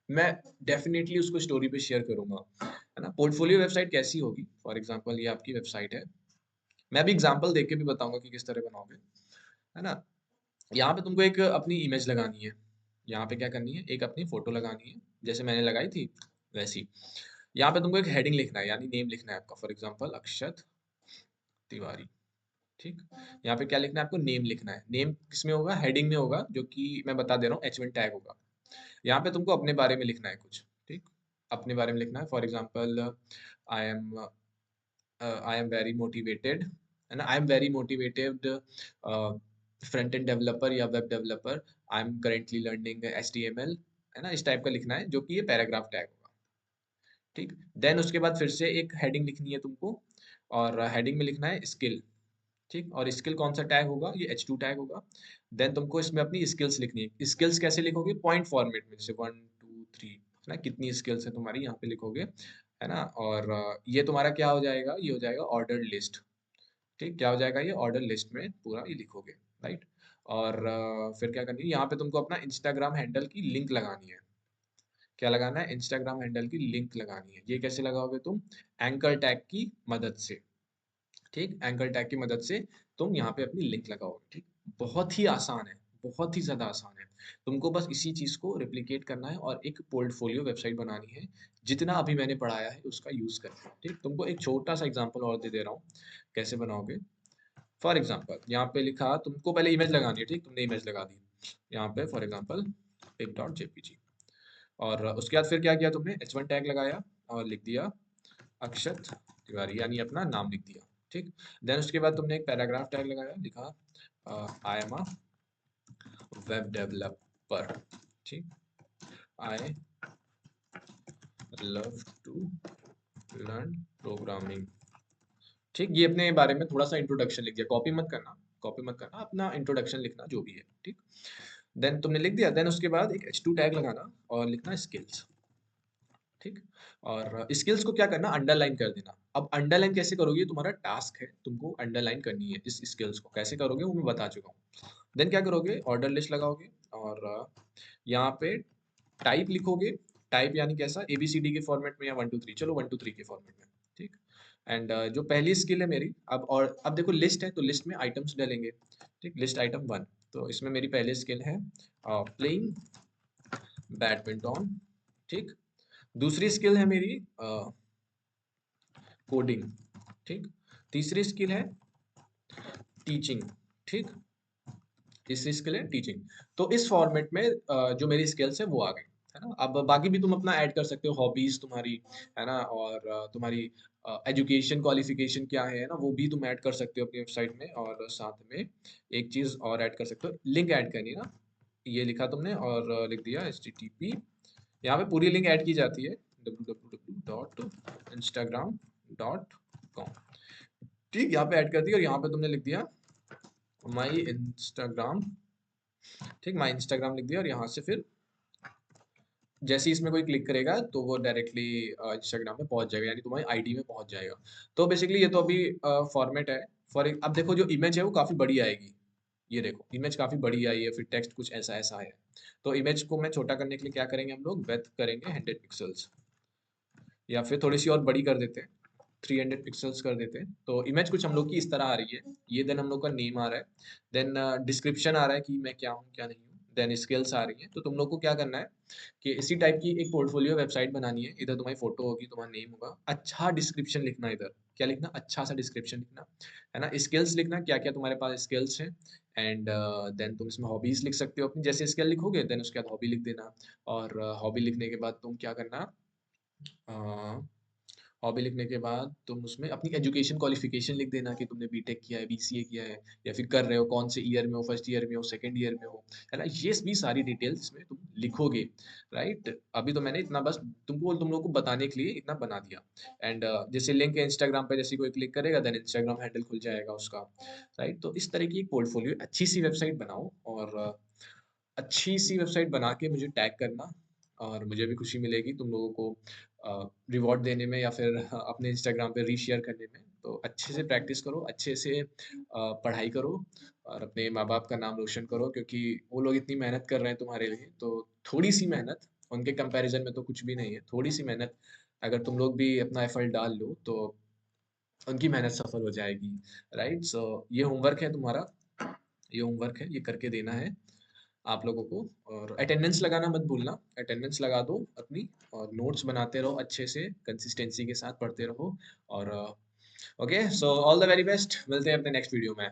मैं डेफिनेटली उसको स्टोरी पे शेयर करूंगा, है ना। पोर्टफोलियो वेबसाइट कैसी होगी? फॉर एग्जांपल ये आपकी वेबसाइट है, मैं भी एग्जांपल देख के भी बताऊंगा कि किस तरह बनाओगे, है ना। यहाँ पे तुमको एक अपनी इमेज लगानी है, यहाँ पे क्या करनी है, एक अपनी फोटो लगानी है जैसे मैंने लगाई थी वैसी। यहाँ पे तुमको एक हेडिंग लिखना है, यानी नेम लिखना है आपका, फॉर एग्जांपल अक्षत तिवारी, ठीक। यहाँ पे क्या लिखना है आपको? नेम लिखना है। नेम किसमें होगा? हेडिंग में होगा, जो कि मैं बता दे रहा हूँ H1 टैग होगा। यहाँ पे तुमको अपने बारे में लिखना है कुछ, ठीक। अपने बारे में लिखना है, for example I am I am very motivated, है ना। I am very motivated front end developer या web developer, I am currently learning HTML, है ना। इस टाइप का लिखना है जो कि ये पैराग्राफ टैग होगा, ठीक। देन उसके बाद फिर से एक हेडिंग लिखनी है तुमको, और हेडिंग में लिखना है स्किल, ठीक। और स्किल कौन सा टैग होगा? ये H2 टैग होगा। देन तुमको इसमें अपनी स्किल्स लिखनी है। स्किल्स कैसे लिखोगे? पॉइंट फॉर्मेट में, जैसे 1 2 3, है ना। कितनी स्किल्स है तुम्हारी यहाँ पे लिखोगे, है ना। और ये तुम्हारा क्या हो जाएगा? ये हो जाएगा ऑर्डर लिस्ट, ठीक। क्या हो जाएगा? ये ऑर्डर लिस्ट में पूरा ये लिखोगे, राइट। और फिर क्या करनी है, यहाँ पे तुमको अपना इंस्टाग्राम हैंडल की लिंक लगानी है। क्या लगाना है? इंस्टाग्राम हैंडल की लिंक लगानी है। ये कैसे लगाओगे तुम? एंकर टैग की मदद से, ठीक। एंकर टैग की मदद से तुम यहाँ पे अपनी लिंक लगाओगे, ठीक। बहुत ही आसान है, बहुत ही ज्यादा आसान है। तुमको बस इसी चीज को रिप्लिकेट करना है और एक पोर्टफोलियो वेबसाइट बनानी है, जितना अभी मैंने पढ़ाया है उसका यूज करके, ठीक। तुमको एक छोटा सा एग्जांपल और दे रहा हूँ कैसे बनाओगे। फॉर एग्जांपल यहाँ पे लिखा, तुमको पहले इमेज लगानी है, ठीक। तुमने इमेज लगा दी यहाँ पे, फॉर एग्जांपल pic.jpg, और उसके बाद फिर क्या किया तुमने? H1 टैग लगाया और लिख दिया अक्षत तिवारी, यानी अपना नाम लिख दिया, ठीक। देन उसके बाद तुमने एक पैराग्राफ टैग लगाया, लिखा I am a web developer. ठीक, I love to learn programming. ठीक, ये अपने बारे में थोड़ा सा इंट्रोडक्शन लिख दिया, कॉपी मत करना, कॉपी मत करना, अपना इंट्रोडक्शन लिखना जो भी है। ठीक, देन तुमने लिख दिया। देन उसके बाद एक H2 टैग लगाना और लिखना स्किल्स। ठीक, और स्किल्स को क्या करना, अंडरलाइन कर देना। अब अंडरलाइन कैसे करोगे, तुम्हारा टास्क है, तुमको अंडरलाइन करनी है इस स्किल्स को। कैसे करोगे वो मैं बता चुका हूँ। देन क्या करोगे, ऑर्डर लिस्ट लगाओगे और यहाँ पे टाइप लिखोगे। टाइप यानी कैसा, ABCD के फॉर्मेट में या 1 2 3, चलो 1 2 3 के फॉर्मेट में। ठीक, एंड जो पहली स्किल है मेरी, अब देखो लिस्ट है तो लिस्ट में आइटम्स डालेंगे। ठीक, लिस्ट आइटम 1, तो इसमें मेरी पहली स्किल है प्लेइंग बैडमिंटन। ठीक, दूसरी स्किल है मेरी कोडिंग। ठीक, तीसरी स्किल है टीचिंग। ठीक, तीसरी स्किल है टीचिंग। तो इस फॉर्मेट में जो मेरी स्किल्स है वो आ गई, है ना। अब बाकी भी तुम अपना ऐड कर सकते हो, हॉबीज तुम्हारी, है ना, और तुम्हारी एजुकेशन क्वालिफिकेशन क्या है ना, वो भी तुम ऐड कर सकते हो अपनी वेबसाइट में। और साथ में एक चीज और ऐड कर सकते हो, लिंक ऐड करनी है ना। ये लिखा तुमने और लिख दिया HTTP, यहाँ पे पूरी लिंक ऐड की जाती है www.instagram.com। ठीक, यहाँ पे ऐड कर दी और यहाँ पे तुमने लिख दिया माई इंस्टाग्राम। ठीक, माई इंस्टाग्राम लिख दिया और यहाँ से फिर जैसे ही इसमें कोई क्लिक करेगा तो वो डायरेक्टली इंस्टाग्राम में पहुंच जाएगा, यानी तुम्हारी आईडी में पहुंच जाएगा। तो बेसिकली ये तो अभी फॉर्मेट है। अब देखो जो इमेज है वो काफी बड़ी आएगी। ये देखो इमेज काफी बड़ी आई है, फिर टेक्स्ट कुछ ऐसा ऐसा है। तो इमेज को मैं छोटा करने के लिए क्या करेंगे हम लोग, वेथ करेंगे 100 पिक्सल्स, या फिर थोड़ी सी और बड़ी कर देते हैं, 300 पिक्सल्स कर देते हैं। तो इमेज कुछ हम लोग की इस तरह आ रही है ये। देन हम लोग का नेम आ रहा है, देन डिस्क्रिप्शन आ रहा है कि मैं क्या हूँ क्या नहीं हूँ, देन स्किल्स आ रही है। तो तुम लोग को क्या करना है कि इसी टाइप की एक पोर्टफोलियो वेबसाइट बनानी है। इधर तुम्हारी फोटो होगी, तुम्हारा नेम होगा, अच्छा डिस्क्रिप्शन लिखना। इधर क्या लिखना, अच्छा सा डिस्क्रिप्शन लिखना, है ना। स्किल्स लिखना, क्या क्या तुम्हारे पास स्किल्स हैं। एंड देन तुम इसमें हॉबीज लिख सकते हो अपनी, जैसे स्किल लिखोगे देन उसके बाद हॉबी लिख देना। और हॉबी लिखने के बाद तुम क्या करना, हॉबी लिखने के बाद तुम उसमें अपनी एजुकेशन क्वालिफिकेशन लिख देना कि तुमने बीटेक किया है, BCA किया है, या फिर कर रहे हो, कौन से ईयर में हो, फर्स्ट ईयर में हो, सेकंड ईयर में हो, है ना। ये भी सारी डिटेल्स इसमें तुम लिखोगे, राइट। अभी तो मैंने इतना बस तुम लोग को बताने के लिए इतना बना दिया। एंड जैसे लिंक है इंस्टाग्राम पे, जैसे कोई क्लिक करेगा देन इंस्टाग्राम हैंडल खुल जाएगा उसका, राइट। तो इस तरह की एक पोर्टफोलियो अच्छी सी वेबसाइट बनाओ और अच्छी सी वेबसाइट बना के मुझे टैग करना, और मुझे भी खुशी मिलेगी तुम लोगों को रिवॉर्ड देने में या फिर अपने इंस्टाग्राम पे रीशेयर करने में। तो अच्छे से प्रैक्टिस करो, अच्छे से पढ़ाई करो और अपने माँ बाप का नाम रोशन करो, क्योंकि वो लोग इतनी मेहनत कर रहे हैं तुम्हारे लिए। तो थोड़ी सी मेहनत उनके कंपैरिजन में तो कुछ भी नहीं है। थोड़ी सी मेहनत अगर तुम लोग भी अपना एफर्ट डाल लो तो उनकी मेहनत सफल हो जाएगी, राइट। सो ये होमवर्क है तुम्हारा, ये होमवर्क है, ये करके देना है आप लोगों को। और अटेंडेंस लगाना मत भूलना, अटेंडेंस लगा दो अपनी, और नोट्स बनाते रहो अच्छे से, कंसिस्टेंसी के साथ पढ़ते रहो। और okay, so all the very best, मिलते हैं अपने नेक्स्ट वीडियो में।